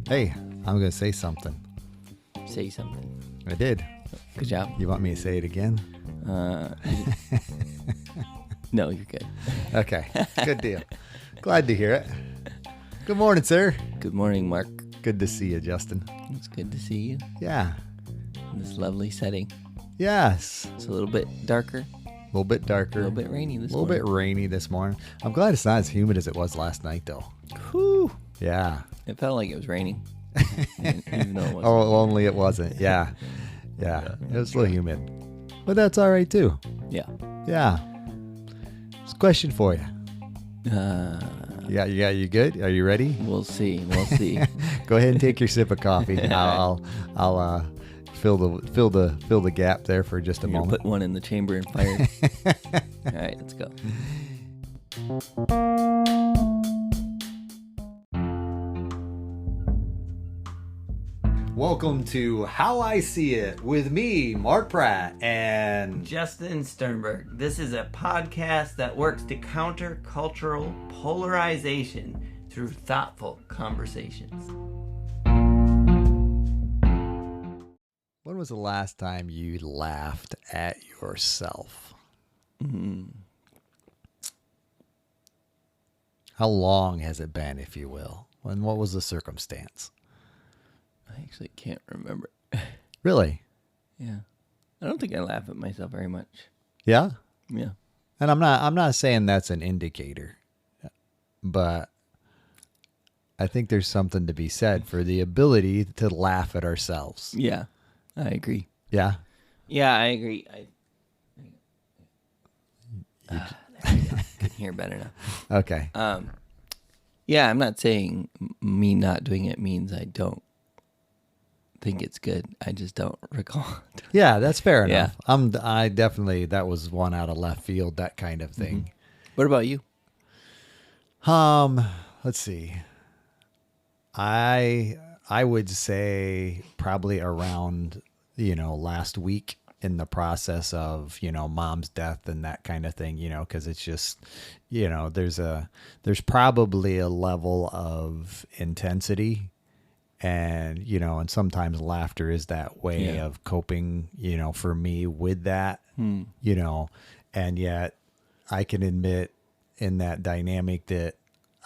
Hey, I'm going to say something. Say something. I did. Good job. You want me to say it again? No, you're good. Okay, good deal. Glad to hear it. Good morning, sir. Good morning, Mark. Good to see you, Justin. It's good to see you Yeah. in this lovely setting. Yes. It's a little bit darker, A little bit darker. a little bit rainy this A little morning. bit rainy this morning. I'm glad it's not as humid as it was last night, though. Whew. Yeah. It felt like it was raining. Even though it wasn't. Oh, only it wasn't. Yeah. Yeah. It was a little humid. But that's all right, too. Yeah. Yeah. It's a question for you. Yeah, you good? Are you ready? We'll see. We'll see. Go ahead and take your sip of coffee. I'll fill the gap there for just a You're gonna moment. put one in the chamber and fire. All right, let's go. Welcome to How I See It with me, Mark Pratt, and Justin Sternberg. This is a podcast that works to counter cultural polarization through thoughtful conversations. when was the last time you laughed at yourself? How long has it been, if you will? And what was the circumstance? I actually can't remember. Really? Yeah. I don't think I laugh at myself very much. Yeah? Yeah. And I'm not saying that's an indicator, but I think there's something to be said for the ability to laugh at ourselves. Yeah. I agree. Yeah? Yeah, I agree. There we go. Can hear better now. Okay. Yeah, I'm not saying me not doing it means I don't think it's good. I just don't recall. Yeah, that's fair Yeah. enough. I definitely, that was one out of left field, that kind of thing. What about you? Let's see. I would say probably around, last week in the process of, mom's death and that kind of thing, because it's just, there's probably a level of intensity and, and sometimes laughter is that way Yeah. of coping, for me with that, and yet I can admit in that dynamic that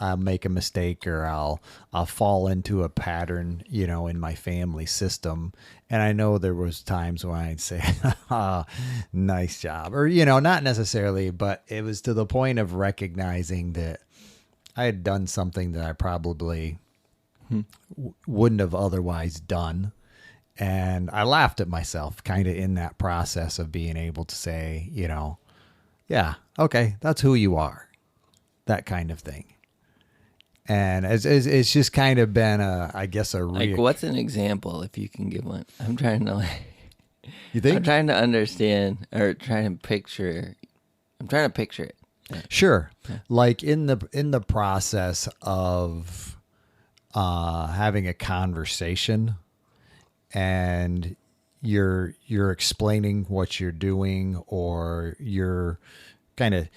I'll make a mistake or I'll fall into a pattern, in my family system. And I know there was times when I'd say, oh, nice job. Or, not necessarily, but it was to the point of recognizing that I had done something that I probably wouldn't have otherwise done. And I laughed at myself kind of in that process of being able to say, yeah, okay, that's who you are. That kind of thing. And it's just kind of been Like, what's an example if you can give one? I'm trying to You think? I'm trying to understand or trying to picture. I'm trying to picture it. Sure. Like in the process of having a conversation and you're explaining what you're doing or you're kind of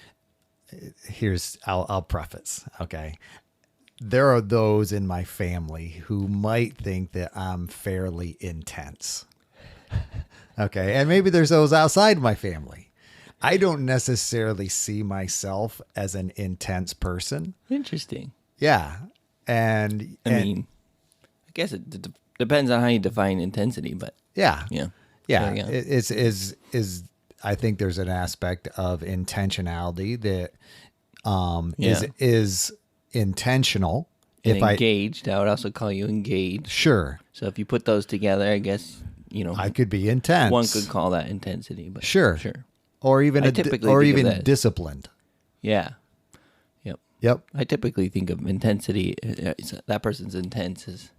I'll preface, okay? There are those in my family who might think that I'm fairly intense. Okay. And maybe there's those outside my family. I don't necessarily see myself as an intense person. Interesting. Yeah. And I mean, I guess it depends on how you define intensity, but yeah. yeah. Yeah. So, yeah. It is I think there's an aspect of intentionality that is intentional. And If engaged. I would also call you engaged. Sure. So if you put those together, I guess, I could be intense. one could call that intensity. But Sure. Sure. Or even I typically or think of even that. disciplined. Yeah. Yep. Yep. I typically think of intensity. That person's intense is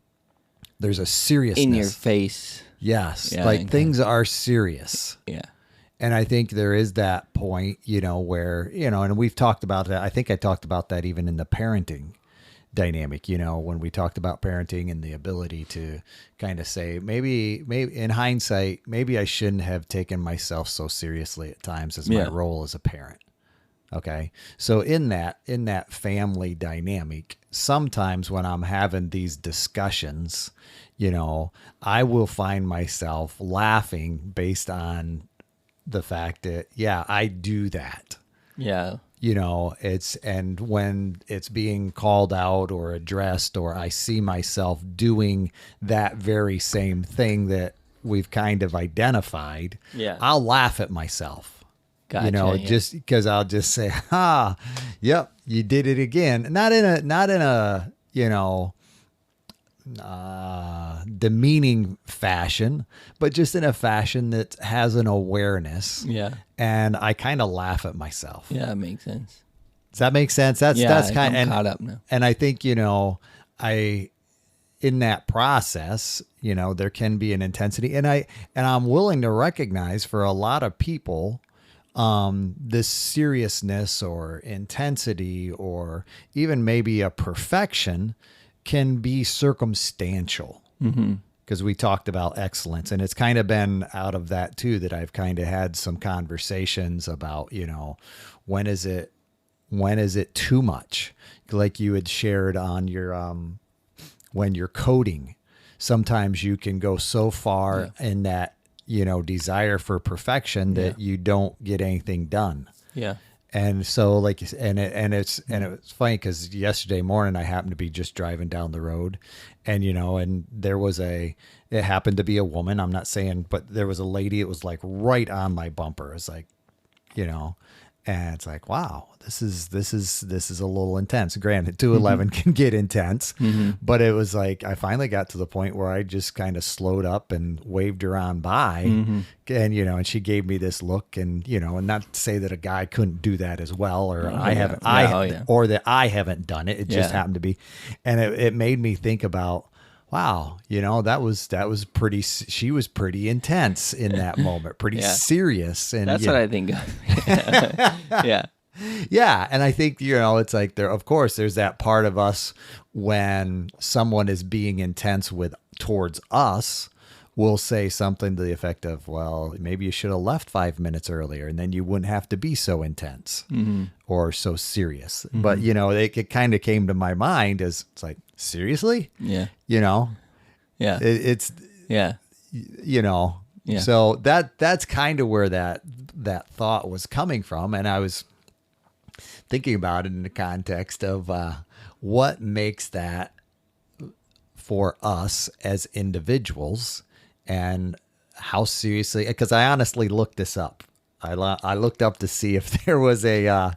There's a seriousness in your face. Yes. Yeah, like okay. things are serious. Yeah. And I think there is that point, where, and we've talked about that. I think I talked about that even in the parenting dynamic, when we talked about parenting and the ability to kind of say, maybe in hindsight, maybe I shouldn't have taken myself so seriously at times as my Yeah. role as a parent. Okay. So in that family dynamic, sometimes when I'm having these discussions, I will find myself laughing based on the fact that, yeah, I do that. Yeah. And when it's being called out or addressed, or I see myself doing that very same thing that we've kind of identified, Yeah. I'll laugh at myself. Gotcha, yeah. Just because I'll just say, yep, you did it again. Not in a, demeaning fashion, but just in a fashion that has an awareness. Yeah. And I kind of laugh at myself. Yeah, it makes sense. Does that make sense? That's kind I'm of caught up now. And I think, in that process, there can be an intensity, and I'm willing to recognize for a lot of people, this seriousness or intensity or even maybe a perfection can be circumstantial. Because we talked about excellence, and it's kind of been out of that too that I've kind of had some conversations about, when is it too much? Like you had shared on your, when you're coding, sometimes you can go so far in that, desire for perfection that you don't get anything done. Yeah. And so it was funny because yesterday morning I happened to be just driving down the road, and and there was it happened to be a woman. I'm not saying, but there was a lady. It was like right on my bumper. It's like, and it's like, wow, this is a little intense. Granted, 211 can get intense, but it was like I finally got to the point where I just kind of slowed up and waved her on by, and and she gave me this look, and and not to say that a guy couldn't do that as well, or or that I haven't done it. It just happened to be, and it made me think about, wow, that was pretty. She was pretty intense in that moment, pretty serious, and that's what I think of. Yeah. Yeah, and I think it's like of course there's that part of us when someone is being intense towards us, we'll say something to the effect of, well, maybe you should have left 5 minutes earlier, and then you wouldn't have to be so intense or so serious. But it kind of came to my mind as it's like, seriously, Yeah. Yeah, it's Yeah. Yeah. So that's kind of where that thought was coming from, and I was thinking about it in the context of what makes that for us as individuals, and how seriously. Because I honestly looked this up. I looked up to see if there was a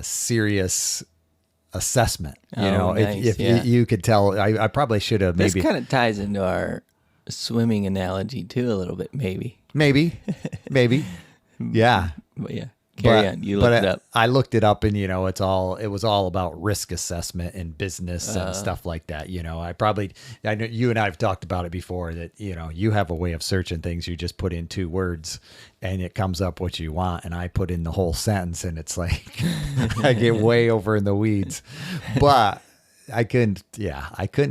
serious assessment. Nice, if you could tell, I probably should have maybe. This kind of ties into our swimming analogy too a little bit, maybe. Maybe. Yeah. But yeah, carry on. You looked it up. I looked it up, and it was all about risk assessment and business and stuff like that. I know you and I have talked about it before, that you have a way of searching things. You just put in 2 words and it comes up what you want, and I put in the whole sentence, and it's like I get way over in the weeds. But I couldn't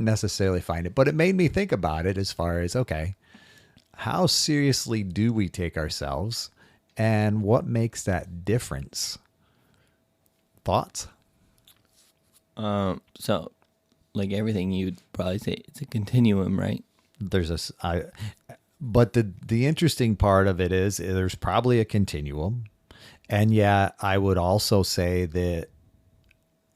necessarily find it. But it made me think about it as far as, okay, how seriously do we take ourselves? And what makes that difference? Thoughts? So, like everything, you'd probably say it's a continuum, right? But the interesting part of it is there's probably a continuum, and yet I would also say that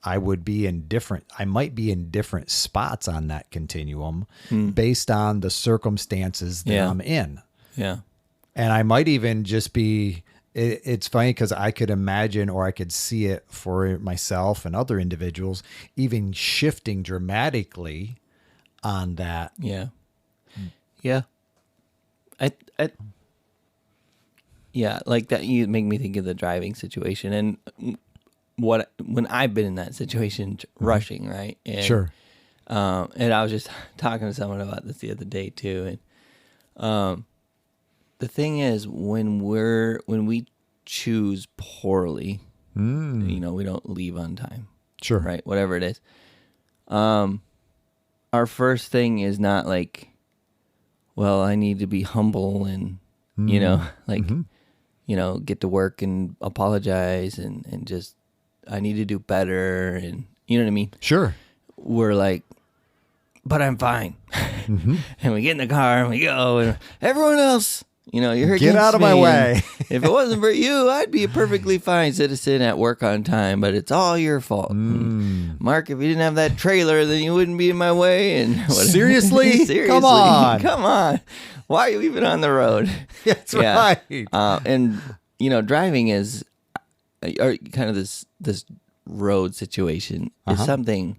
I might be in different spots on that continuum based on the circumstances that I'm in. Yeah. And I might even just be, it's funny because I could imagine, or I could see it for myself and other individuals, even shifting dramatically on that. Yeah. Yeah. Yeah, like that, you make me think of the driving situation, and when I've been in that situation, rushing, right? And, Sure. And I was just talking to someone about this the other day too, and the thing is, when we choose poorly, we don't leave on time. Sure. Right? Whatever it is. Our first thing is not like, well, I need to be humble and, get to work and apologize and just, I need to do better. And you know what I mean? Sure. We're like, but I'm fine. Mm-hmm. And we get in the car and we go, and everyone else, you're Get against out of my me, way. and if it wasn't for you, I'd be a perfectly fine citizen at work on time, but it's all your fault. And Mark, if you didn't have that trailer, then you wouldn't be in my way. And whatever. Seriously? Seriously? Come on. Come on. Why are you even on the road? That's right. And, driving is, or kind of this road situation is something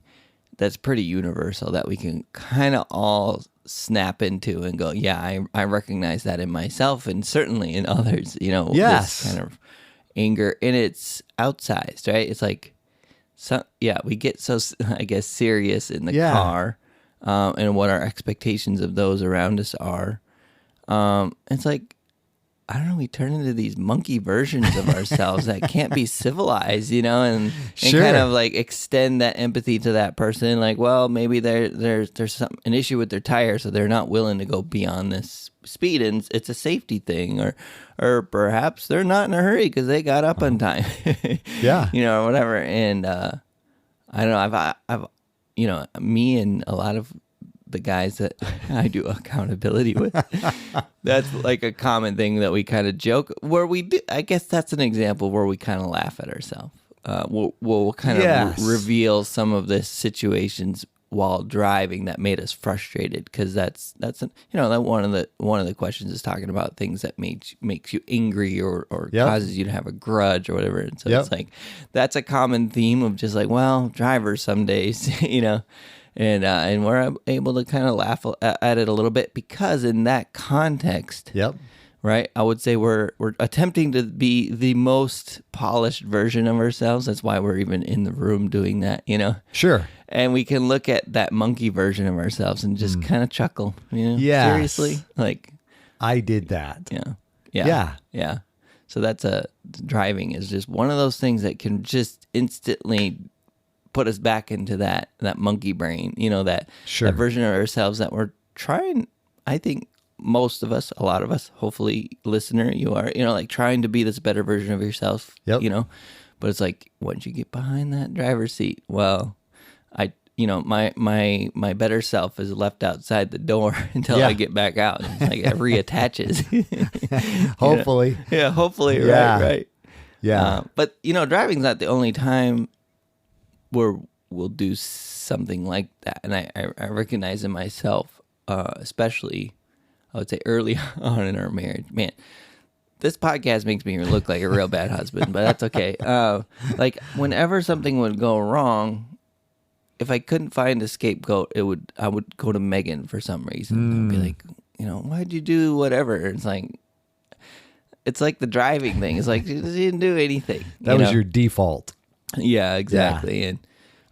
that's pretty universal that we can kind of all snap into and go, yeah, I recognize that in myself and certainly in others, Yes. this kind of anger, and it's outsized, right? It's like, we get so, I guess, serious in the car, and what our expectations of those around us are. It's like, I don't know, we turn into these monkey versions of ourselves that can't be civilized, and Sure. kind of like extend that empathy to that person. Like, well, maybe there's an issue with their tire, so they're not willing to go beyond this speed, and it's a safety thing, or perhaps they're not in a hurry because they got up on time, Yeah. or whatever. And I don't know, I've me and a lot of the guys that I do accountability with, that's like a common thing that we kind of joke where we do. I guess that's an example where we kind of laugh at ourselves. We'll kind of Yes. reveal some of the situations while driving that made us frustrated, because that's that one of the questions is talking about things that makes you angry or Yep. causes you to have a grudge or whatever. And so Yep. it's like that's a common theme of just like, well, drivers some days, And we're able to kind of laugh at it a little bit because in that context, Yep. right, I would say we're attempting to be the most polished version of ourselves. That's why we're even in the room doing that, Sure. And we can look at that monkey version of ourselves and just kind of chuckle, Yes. seriously, like, I did that. yeah. So driving is just one of those things that can just instantly put us back into that monkey brain, that Sure. that version of ourselves that we're trying. I think most of us, a lot of us, hopefully, listener, you are, like trying to be this better version of yourself. Yep. But it's like once you get behind that driver's seat, well, my better self is left outside the door until Yeah. I get back out. It's like it reattaches. Hopefully. Yeah, hopefully, Yeah. right. Yeah. But driving's not the only time where we'll do something like that, and I recognize in myself, especially, I would say early on in our marriage. Man, this podcast makes me look like a real bad husband, but that's okay. Like whenever something would go wrong, if I couldn't find a scapegoat, I would go to Megan for some reason. I'd be like, why'd you do whatever? It's like the driving thing. It's like she didn't do anything. That was your default. Yeah, exactly. And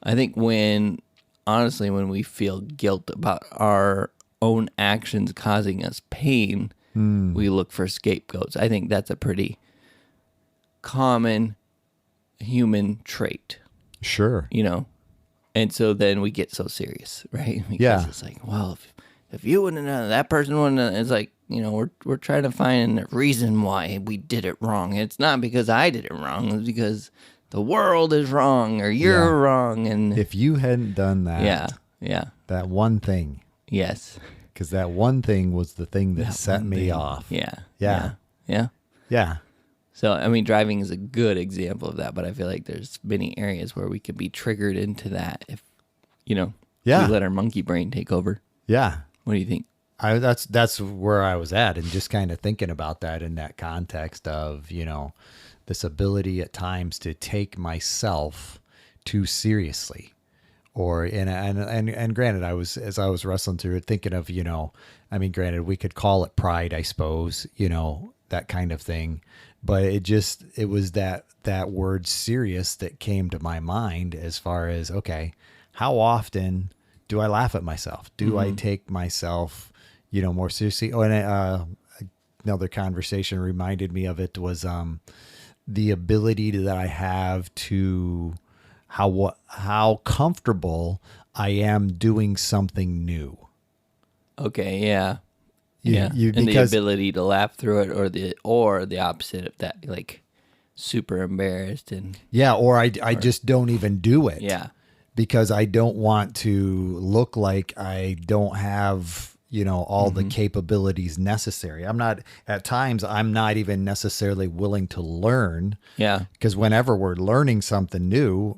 I think when we feel guilt about our own actions causing us pain, we look for scapegoats. I think that's a pretty common human trait, Sure. And so then we get so serious, right? Because Yeah. it's like, well, if you wouldn't have, that person wouldn't have, it's like, we're trying to find a reason why we did it wrong. It's not because I did it wrong. It's because the world is wrong or you're Yeah. wrong. And If you hadn't done that, yeah, that one thing, yes. because that one thing was the thing that set one me thing. off. Yeah. Yeah. So, driving is a good example of that, but I feel like there's many areas where we could be triggered into that if, we let our monkey brain take over. Yeah. What do you think? That's where I was at, and just kind of thinking about that in that context of, this ability at times to take myself too seriously. Or and granted, as I was wrestling through it, thinking of, granted, we could call it pride, I suppose, that kind of thing. But it was that word serious that came to my mind as far as, okay, how often do I laugh at myself? Do I take myself, more seriously? Oh, and another conversation reminded me of it was the ability that I have to how comfortable I am doing something new. Okay, yeah. and the because ability to laugh through it, or the opposite of that, like super embarrassed and or I just don't even do it. yeah. Because I don't want to look like I don't have, all the capabilities necessary. At times, I'm not even necessarily willing to learn. Yeah. Because whenever we're learning something new,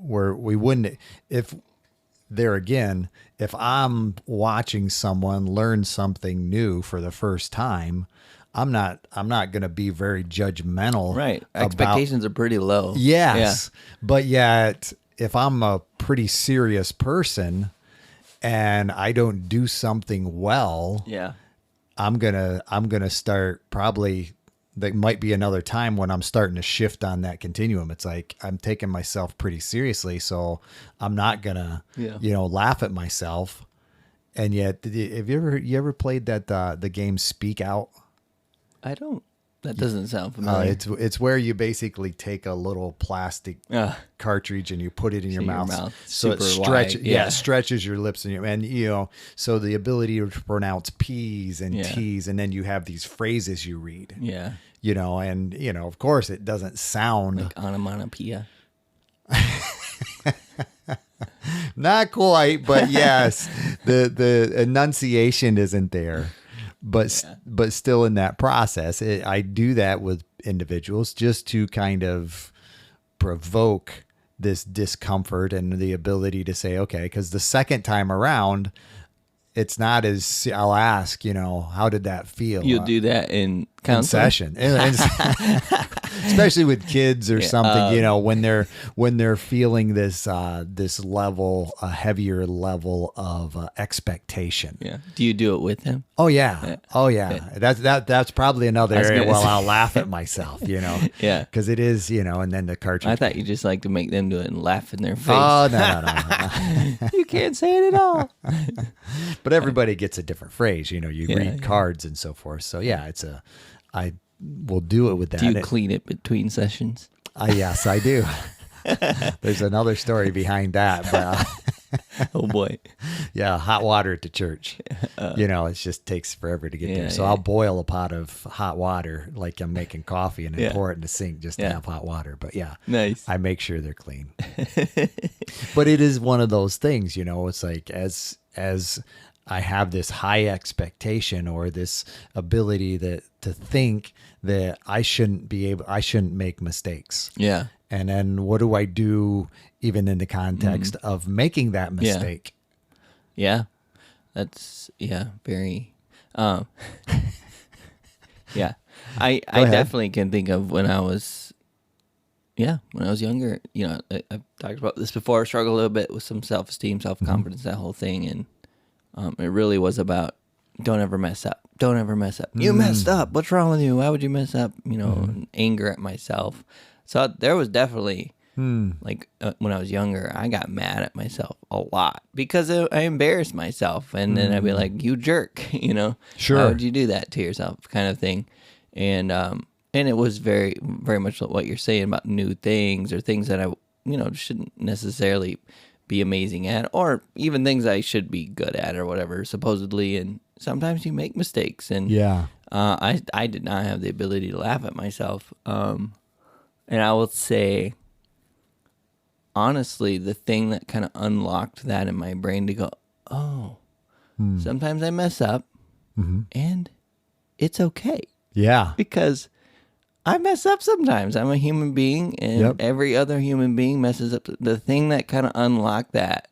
if I'm watching someone learn something new for the first time, I'm not going to be very judgmental. Right. about- Expectations are pretty low. Yes. But yet, if I'm a pretty serious person and I don't do something well, Yeah. I'm gonna start probably. There might be another time when I'm starting to shift on that continuum. It's like I'm taking myself pretty seriously, so I'm not gonna, laugh at myself. And yet, have you ever played that the game Speak Out? I don't. That doesn't sound familiar. It's where you basically take a little plastic cartridge and you put it in your mouth. So it super stretches, wide. Yeah. stretches your lips and so the ability to pronounce P's and T's, and then you have these phrases you read. Yeah. And of course it doesn't sound Like onomatopoeia. not quite, but yes, the enunciation isn't there. But still in that process, I do that with individuals just to kind of provoke this discomfort and the ability to say, okay, because the second time around, it's not as I'll ask, how did that feel? You'll do that in in counseling? session, especially with kids or something. When they're feeling this level, a heavier level of expectation. Yeah. Do you do it with him? Oh yeah. That's probably another I was area. gonna Well, say- I'll laugh at myself, Yeah. because it is, and then the cartridge. I thought you just like to make them do it and laugh in their face. Oh no. You can't say it at all. But everybody gets a different phrase. You read yeah. cards and so forth. So yeah, I will do it with that. Do you clean it between sessions? Yes, I do. There's another story behind that, but Oh boy. yeah, hot water at the church. It just takes forever to get there. So yeah. I'll boil a pot of hot water like I'm making coffee and then Yeah. pour it in the sink just to Yeah. have hot water. But yeah, Nice. I make sure they're clean. But it is one of those things, it's like as I have this high expectation or this ability to think that I shouldn't make mistakes. Yeah. And then what do I do even in the context of making that mistake? Yeah. That's very yeah. I ahead. definitely can think of when I was younger, I've talked about this before, I struggled a little bit with some self-esteem, self-confidence, that whole thing. And it really was about don't ever mess up. Don't ever mess up. You messed up. What's wrong with you? Why would you mess up? And anger at myself. So there was definitely like when I was younger, I got mad at myself a lot because I embarrassed myself, and then I'd be like, "You jerk," Sure. Why would you do that to yourself, kind of thing. And it was very, very much what you're saying about new things or things that I shouldn't necessarily be amazing at, or even things I should be good at or whatever, supposedly. And sometimes you make mistakes, and Yeah. I did not have the ability to laugh at myself. And I will say, honestly, the thing that kind of unlocked that in my brain to go, oh, sometimes I mess up, and it's okay, Yeah. because I mess up sometimes. I'm a human being, and Yep. every other human being messes up. The thing that kind of unlocked that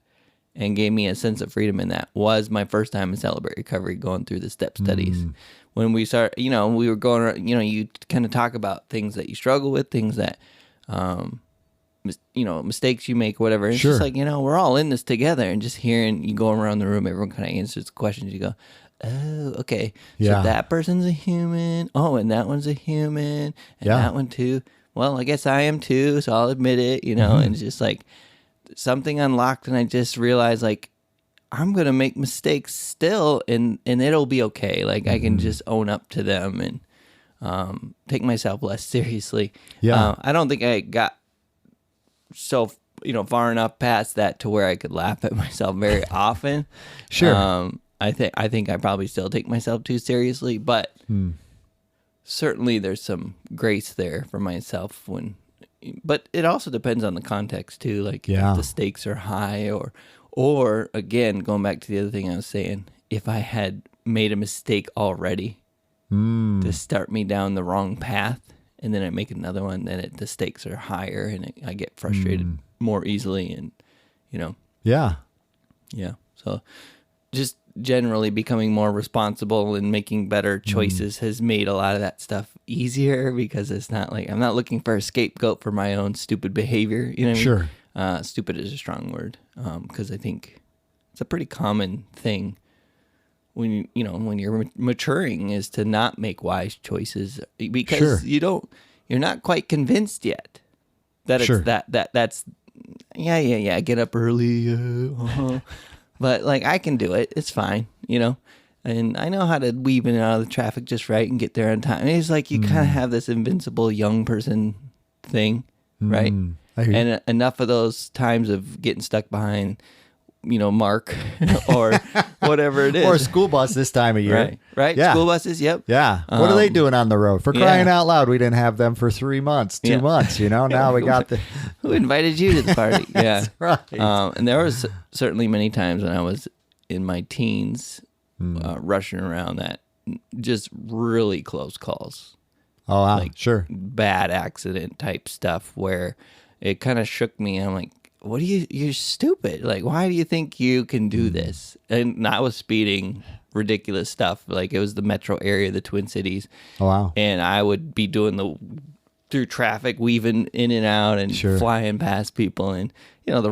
and gave me a sense of freedom in that was my first time in Celebrate Recovery, going through the step studies. When we start, we were going around, you kind of talk about things that you struggle with, things that, mistakes you make, whatever. It's Sure. just like, we're all in this together, and just hearing you go around the room, everyone kind of answers the questions. You go, oh, okay. Yeah. So that person's a human. Oh, and that one's a human. And Yeah. that one too. Well, I guess I am too, so I'll admit it, and it's just like something unlocked, and I just realized, like, I'm going to make mistakes still, and it'll be okay. Like, I can just own up to them and take myself less seriously. Yeah. I don't think I got so, far enough past that to where I could laugh at myself very often. Sure. I think I probably still take myself too seriously, but certainly there's some grace there for myself but it also depends on the context too. Like Yeah. if the stakes are high or again, going back to the other thing I was saying, if I had made a mistake already to start me down the wrong path and then I make another one, then the stakes are higher and I get frustrated more easily and, Yeah. yeah. So just generally becoming more responsible and making better choices has made a lot of that stuff easier because it's not like I'm not looking for a scapegoat for my own stupid behavior. You know what Sure. I mean? Stupid is a strong word because I think it's a pretty common thing when you're maturing is to not make wise choices because Sure. you're not quite convinced yet that it's Sure. that's yeah, get up early, but like I can do it. It's fine, and I know how to weave in and out of the traffic just right and get there on time. And it's like you kind of have this invincible young person thing, right? I hear you. And enough of those times of getting stuck behind, Mark or whatever it is. Or a school bus this time of year. Right? Yeah. School buses, yep. Yeah. What are they doing on the road? For crying yeah. out loud, we didn't have them for 3 months, 2 Yeah. months, Now we got the... Who invited you to the party? Yeah. right. And there was certainly many times when I was in my teens rushing around that just really close calls, Oh, wow. like- Sure. bad accident type stuff where it kind of shook me. I'm like, you're stupid. Like, why do you think you can do this? And I was speeding ridiculous stuff. Like it was the metro area, the Twin Cities. Oh, wow. And I would be doing through traffic, weaving in and out and Sure. flying past people. And, the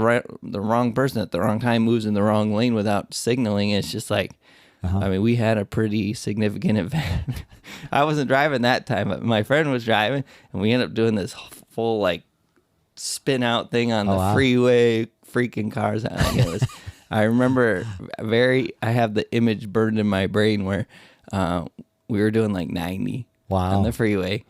wrong person at the wrong time moves in the wrong lane without signaling. It's just like, I mean, we had a pretty significant event. I wasn't driving that time, but my friend was driving and we ended up doing this full like spin out thing on the wow. freeway, freaking cars. I remember I have the image burned in my brain where we were doing like 90 Wow. on the freeway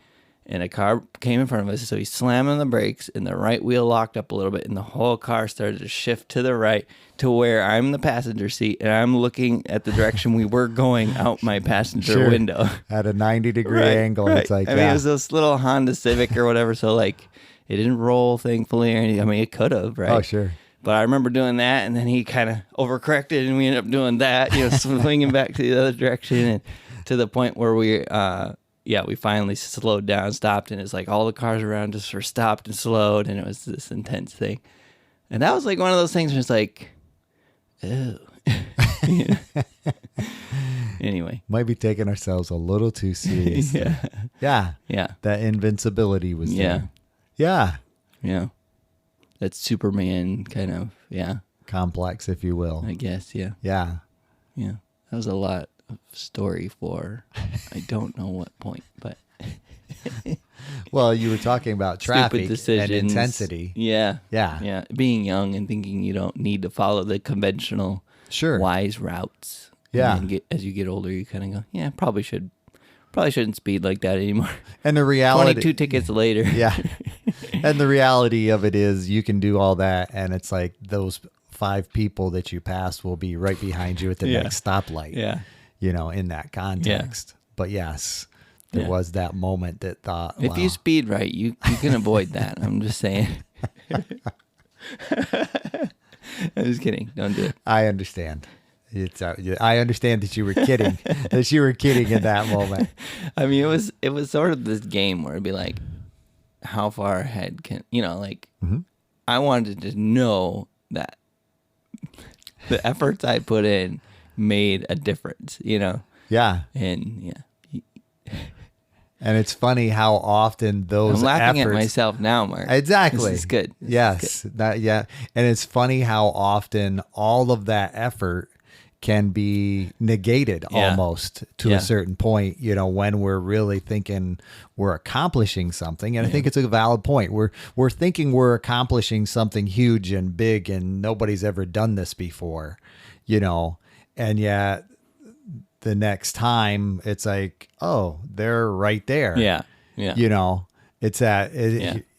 and a car came in front of us. So he slammed on the brakes and the right wheel locked up a little bit and the whole car started to shift to the right to where I'm in the passenger seat and I'm looking at the direction we were going out my passenger Sure. window. At a 90-degree Right, angle. right. It's like, I mean, it was this little Honda Civic or whatever. So like it didn't roll thankfully or anything. I mean, it could have, right? Oh, sure. But I remember doing that, and then he kind of overcorrected, and we ended up doing that, swinging back to the other direction, and to the point where we finally slowed down, stopped, and it's like all the cars around us were stopped and slowed, and it was this intense thing. And that was like one of those things where it's like, ew. Anyway. Might be taking ourselves a little too seriously. Yeah. Yeah. That invincibility was Yeah. there. Yeah. Yeah. That Superman kind of, Complex, if you will. I guess, yeah. Yeah. Yeah. That was a lot of story for, I don't know what point, but. Well, you were talking about traffic Stupid decisions. and intensity. Yeah. Yeah. Yeah. Being young and thinking you don't need to follow the conventional Sure. wise routes. Yeah. And then as you get older, you kind of go, yeah, probably shouldn't speed like that anymore. And the reality... 22 tickets later. Yeah. And the reality of it is you can do all that, and it's like those 5 people that you pass will be right behind you at the next stoplight. Yeah. In that context. But yes, there was that moment that thought, If you speed right, you can avoid that. I'm just saying. I'm just kidding. Don't do it. I understand. I understand that you were kidding. That you were kidding in that moment. I mean, it was sort of this game where it'd be like, how far ahead can I wanted to know that the efforts I put in made a difference, Yeah. and yeah. And it's funny how often those I'm laughing efforts... at myself now, Mark. Exactly. This is good. Yes. And it's funny how often all of that effort can be negated almost to a certain point, when we're really thinking we're accomplishing something. And I think it's a valid point. We're thinking we're accomplishing something huge and big and nobody's ever done this before, and yet the next time it's like, oh, they're right there. Yeah. It's that,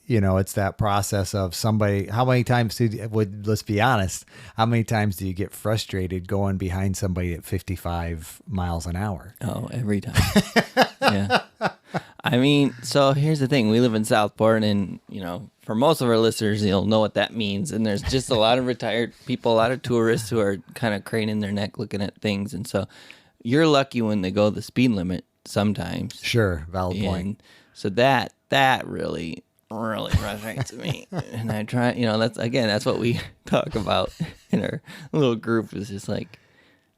it's that process of somebody. How many times let's be honest, how many times do you get frustrated going behind somebody at 55 miles an hour? Oh, every time. Yeah. I mean, so here's the thing. We live in Southport, and, for most of our listeners, you'll know what that means. And there's just a lot of retired people, a lot of tourists who are kind of craning their neck looking at things. And so you're lucky when they go the speed limit sometimes. Sure. Valid point. And so that really frustrates me. And I try, that's what we talk about in our little group, is just like,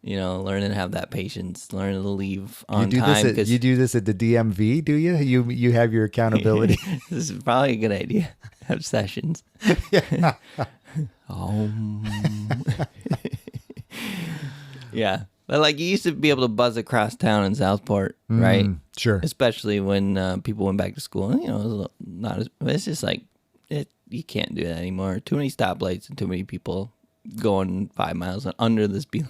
learning to have that patience, learning to leave on time. You do this at the DMV, do you? You have your accountability. This is probably a good idea. Have sessions. Yeah. But like, you used to be able to buzz across town in Southport, right? Sure. Especially when people went back to school. And, it was it's just like, you can't do that anymore. Too many stoplights and too many people going 5 miles under the speed.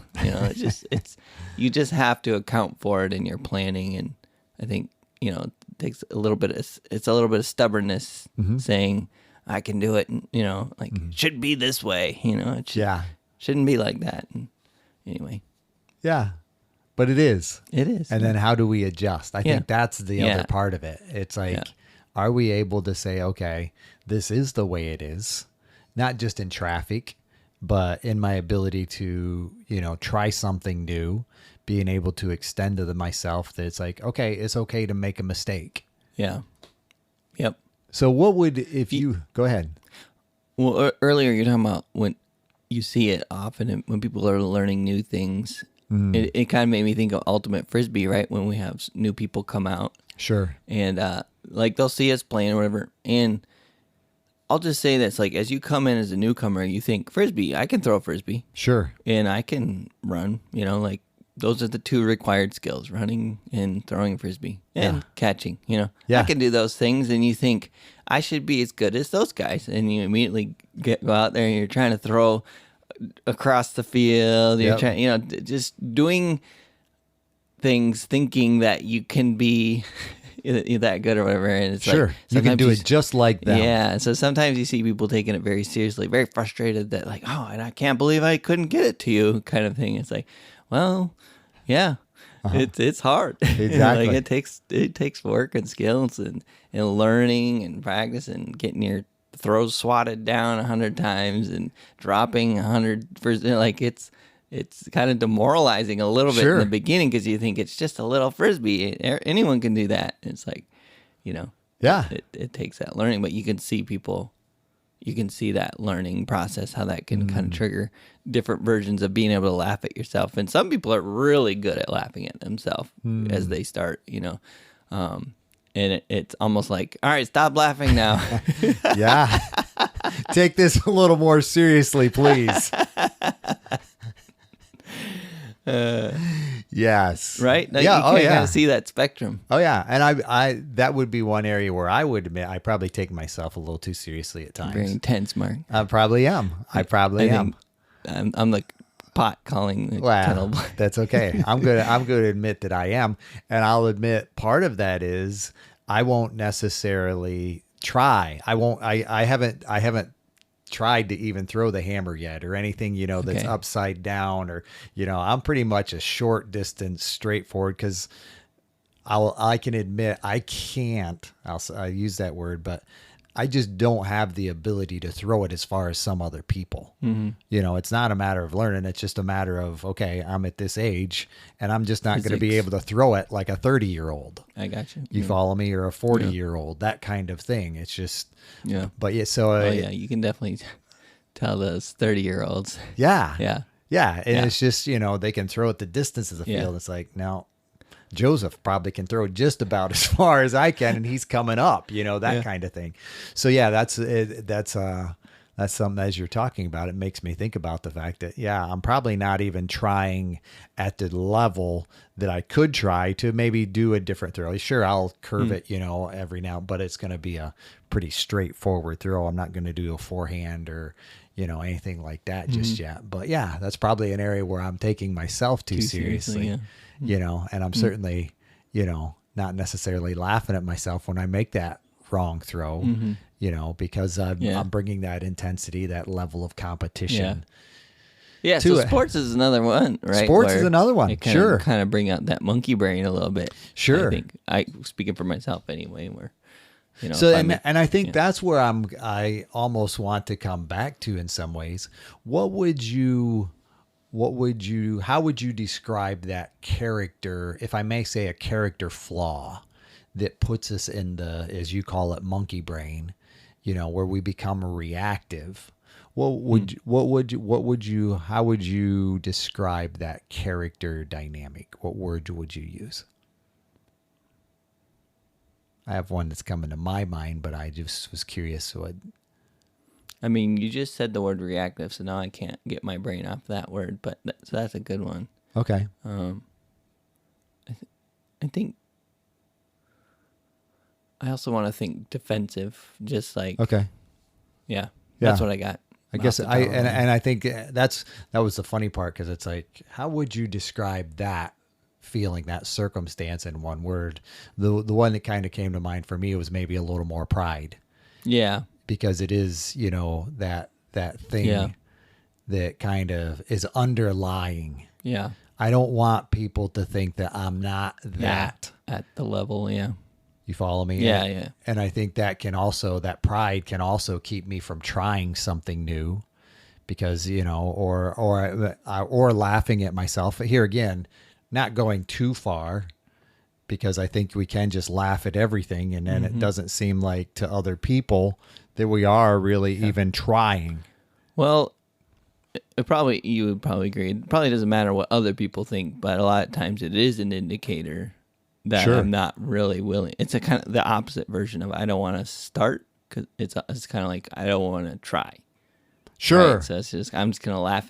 You just have to account for it in your planning. And I think, it takes a little bit of stubbornness saying, I can do it. And, should be this way, it shouldn't be like that. And anyway. Yeah, but it is. It is. And then how do we adjust? I think that's the other part of it. It's like, are we able to say, okay, this is the way it is, not just in traffic, but in my ability to, try something new, being able to extend to myself that it's like, okay, it's okay to make a mistake. Yeah. Yep. So what would, go ahead. Well, earlier you're talking about when you see it often when people are learning new things. It kind of made me think of Ultimate Frisbee, right? When we have new people come out. Sure. And they'll see us playing or whatever. And I'll just say this, like, as you come in as a newcomer, you think, Frisbee, I can throw a Frisbee. Sure. And I can run, like, those are the two required skills, running and throwing a Frisbee and catching, Yeah. I can do those things. And you think, I should be as good as those guys. And you immediately go out there and you're trying to throw across the field. You're trying, just doing things thinking that you can be that good or whatever. And it's sure, like, you can do it just like that. Yeah. So sometimes you see people taking it very seriously, very frustrated that like, oh, and I can't believe I couldn't get it to you kind of thing. It's like, well, yeah, it's hard. Exactly. Like it takes work and skills and learning and practice and getting your throws swatted down 100 times and dropping 100%. Like it's kind of demoralizing a little bit in the beginning because you think it's just a little Frisbee. Anyone can do that. It's like, it takes that learning, but you can see that learning process, how that can kind of trigger different versions of being able to laugh at yourself. And some people are really good at laughing at themselves as they start, and it's almost like, all right, stop laughing now. Yeah. Take this a little more seriously, please. Yes. Right? Like, yeah. You can kind of see that spectrum. Oh yeah. And I that would be one area where I would admit I probably take myself a little too seriously at times. Very intense, Mark. I probably am. I am. I'm like pot calling the kettle black. That's okay. I'm going to admit that I am. And I'll admit part of that is I won't necessarily try. I haven't tried to even throw the hammer yet or anything, that's upside down or, I'm pretty much a short distance straightforward because I can admit I can't, I use that word, but I just don't have the ability to throw it as far as some other people. Mm-hmm. It's not a matter of learning. It's just a matter of, okay, I'm at this age and I'm just not going to be able to throw it like a 30-year-old. I got you. You follow me? Or a 40-year-old, that kind of thing. It's just, but yeah. So, you can definitely tell those 30-year-olds. Yeah. Yeah. Yeah. And it's just, they can throw it the distance of the field. It's like, now Joseph probably can throw just about as far as I can, and he's coming up, that kind of thing. So yeah, that's something as you're talking about, it makes me think about the fact that, I'm probably not even trying at the level that I could try to maybe do a different throw. Sure, I'll curve it, every now, but it's going to be a pretty straightforward throw. I'm not going to do a forehand or, anything like that just yet. But yeah, that's probably an area where I'm taking myself too seriously. And I'm certainly, not necessarily laughing at myself when I make that wrong throw, because Yeah. I'm bringing that intensity, that level of competition. Yeah, to so it. sports is another one, right? Sports is where another one, it sure. kind of bring out that monkey brain a little bit. Sure. I think speaking for myself anyway, where So, if I'm and I think that's where I almost want to come back to in some ways. How would you describe that character, if I may say, a character flaw that puts us in the, as you call it, monkey brain, where we become reactive? How would you describe that character dynamic? What word would you use? I have one that's coming to my mind, but I just was curious. I mean, you just said the word reactive, so now I can't get my brain off that word, but so that's a good one. Okay. I think I also want to think defensive, just like, Okay. yeah, Yeah. that's what I got. I guess I think that was the funny part, because it's like, how would you describe that feeling, that circumstance, in one word? The one that kind of came to mind for me was maybe a little more pride, Yeah. because it is, that thing Yeah. that kind of is underlying. Yeah. I don't want people to think that I'm not that. At the level, yeah. You follow me? Yeah, yeah. And I think that pride can also keep me from trying something new, because, or laughing at myself. Here again, not going too far, because I think we can just laugh at everything, and then it doesn't seem like to other people that we are really even trying. Well, you would probably agree. It probably doesn't matter what other people think, but a lot of times it is an indicator that Sure. I'm not really willing. It's a kind of the opposite version of I don't want to start, because it's kind of like I don't want to try. Sure. Right? So it's just I'm just gonna laugh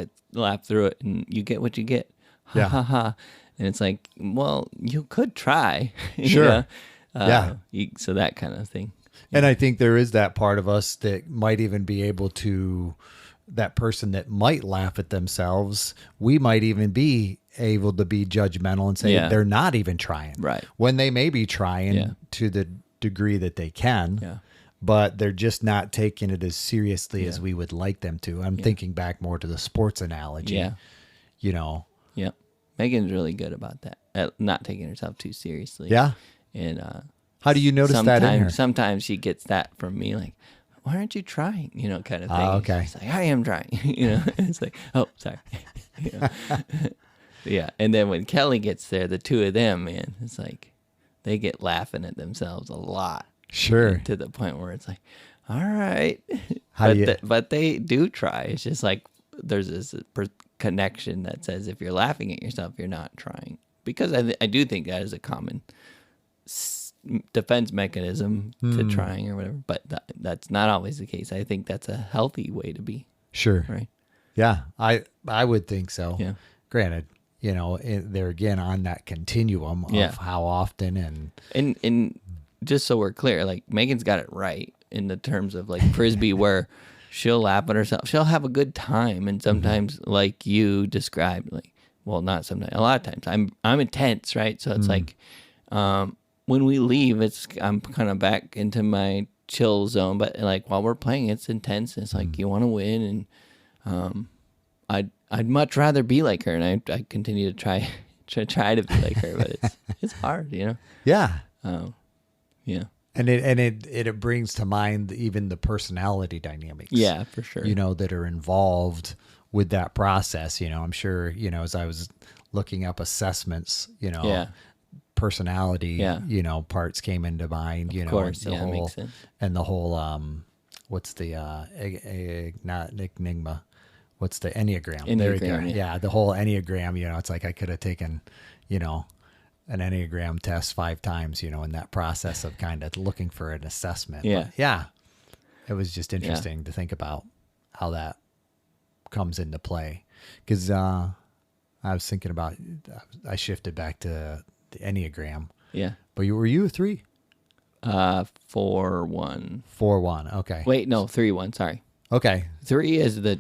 through it, and you get what you get. Ha Yeah. ha ha. And it's like, well, you could try. you Sure. know? Yeah. So that kind of thing. And I think there is that part of us that might even be able to, that person that might laugh at themselves, we might even be able to be judgmental and say Yeah. they're not even trying. Right. When they may be trying Yeah. to the degree that they can, Yeah. but they're just not taking it as seriously as we would like them to. I'm thinking back more to the sports analogy. Yeah. Yeah. Megan's really good about that, at not taking herself too seriously. Yeah. And How do you notice that in her? Sometimes she gets that from me, like, why aren't you trying? Kind of thing. okay. It's like, I am trying. It's like, oh, sorry. Yeah. And then when Kelly gets there, the two of them, man, it's like they get laughing at themselves a lot. Sure. To the point where it's like, all right. How do you- But they do try. It's just like there's this connection that says if you're laughing at yourself, you're not trying. Because I do think that is a common defense mechanism to trying or whatever. But that's not always the case. I think that's a healthy way to be. Sure. Right. Yeah. I would think so. Yeah. Granted, they're again on that continuum of how often And just so we're clear, like Megan's got it right in the terms of like Frisbee, where she'll laugh at herself. She'll have a good time, and sometimes, like you described, like, well, not sometimes, a lot of times, I'm intense, right? So it's like, when we leave, I'm kind of back into my chill zone. But like while we're playing, it's intense. And it's like you want to win, and I'd much rather be like her, and I continue to try to be like her, but it's hard, Yeah. Yeah. And it brings to mind even the personality dynamics. Yeah, for sure. That are involved with that process. I'm sure, as I was looking up assessments, personality, parts came into mind, Of course, and yeah, makes sense. and the whole, what's the, not Enigma, what's the Enneagram? There you go. Enneagram, yeah. Yeah. The whole Enneagram, it's like I could have taken, an Enneagram test 5 times, in that process of kind of looking for an assessment. Yeah. But yeah. It was just interesting to think about how that comes into play. Because I was thinking about, I shifted back to the Enneagram. Yeah. But were you a 3? 4-1. 4-1. Okay. Wait, no, 3-1. Sorry. Okay. 3 is the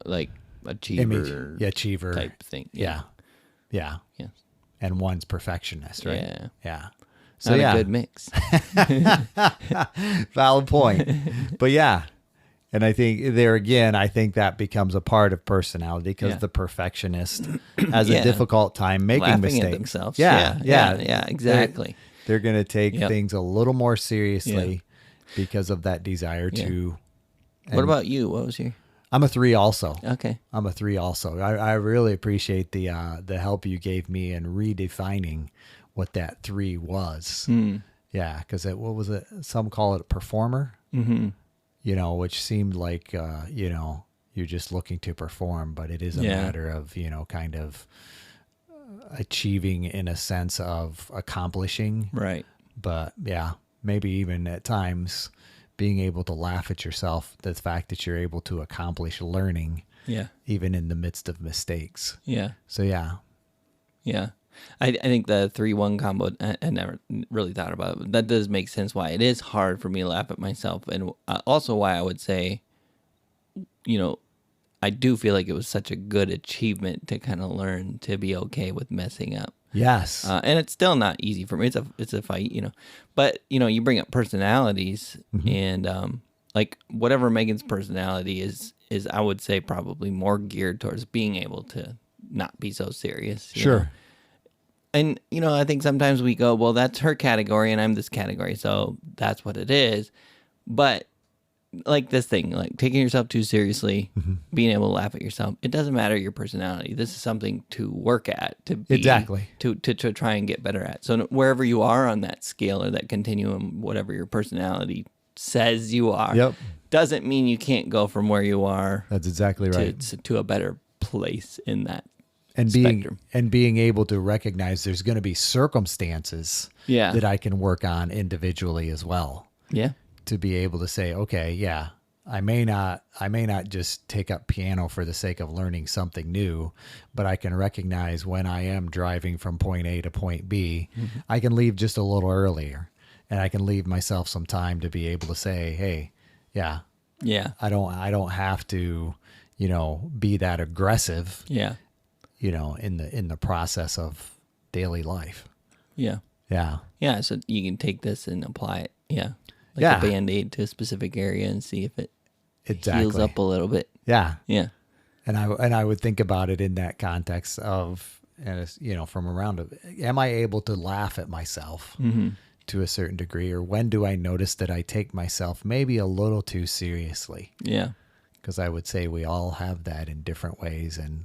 like achiever, Image. Yeah, achiever type thing. Yeah. Yeah. Yeah. And 1's perfectionist, right? Yeah. Yeah. So Not a good mix. valid point. But yeah. And I think there again, I think that becomes a part of personality because Yeah. the perfectionist has Yeah. a difficult time making Laughing mistakes. at themselves. Yeah. Exactly. They're going to take Yep. things a little more seriously because of that desire to. What about you? What was your? I'm a 3 also. Okay. I'm a 3 also. I really appreciate the help you gave me in redefining what that 3 was. Yeah, because what was it? Some call it a performer. Mm-hmm. You know, which seemed like you're just looking to perform, but it is a matter of kind of achieving in a sense of accomplishing. Right. But yeah, maybe even at times being able to laugh at yourself, the fact that you're able to accomplish learning Yeah. even in the midst of mistakes. Yeah. So yeah. Yeah. I think the 3-1 combo, I never really thought about it. But that does make sense why it is hard for me to laugh at myself. And also why I would say, I do feel like it was such a good achievement to kind of learn to be okay with messing up. Yes. And it's still not easy for me. It's a fight, But, you bring up personalities and like whatever Megan's personality is I would say probably more geared towards being able to not be so serious. you know? Sure. And, I think sometimes we go, well, that's her category and I'm this category. So that's what it is. But like this thing, like taking yourself too seriously, being able to laugh at yourself, it doesn't matter your personality. This is something to work at, to be, Exactly. to try and get better at. So wherever you are on that scale or that continuum, whatever your personality says you are, Yep. doesn't mean you can't go from where you are That's exactly right. to a better place in that And spectrum. being able to recognize there's going to be circumstances Yeah. that I can work on individually as well. Yeah. To be able to say, okay, yeah, I may not just take up piano for the sake of learning something new, but I can recognize when I am driving from point A to point B, I can leave just a little earlier, and I can leave myself some time to be able to say, hey, yeah, Yeah. I don't have to, be that aggressive, Yeah. in the process of daily life. Yeah. Yeah. Yeah. So you can take this and apply it. Yeah. Like Yeah. a Band-Aid to a specific area and see if it Exactly. heals up a little bit. Yeah. Yeah. And I would think about it in that context of, and it's, from around it, am I able to laugh at myself to a certain degree, or when do I notice that I take myself maybe a little too seriously? Yeah. Because I would say we all have that in different ways, and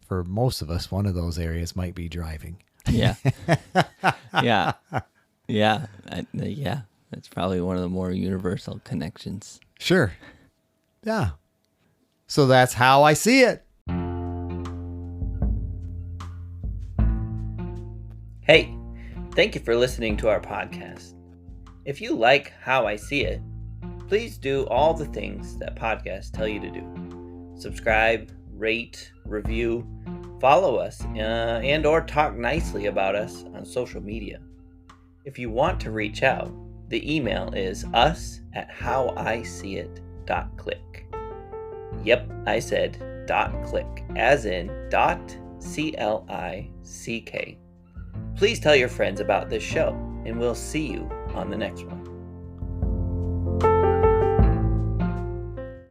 for most of us, one of those areas might be driving. Yeah. Yeah. Yeah. Yeah. That's probably one of the more universal connections. Sure. Yeah. So that's how I see it. Hey, thank you for listening to our podcast. If you like How I See It, please do all the things that podcasts tell you to do. Subscribe, rate, review, follow us, and or talk nicely about us on social media. If you want to reach out, the email is us@howiseeit.click. Yep, I said .click, as in .click. Please tell your friends about this show, and we'll see you on the next one.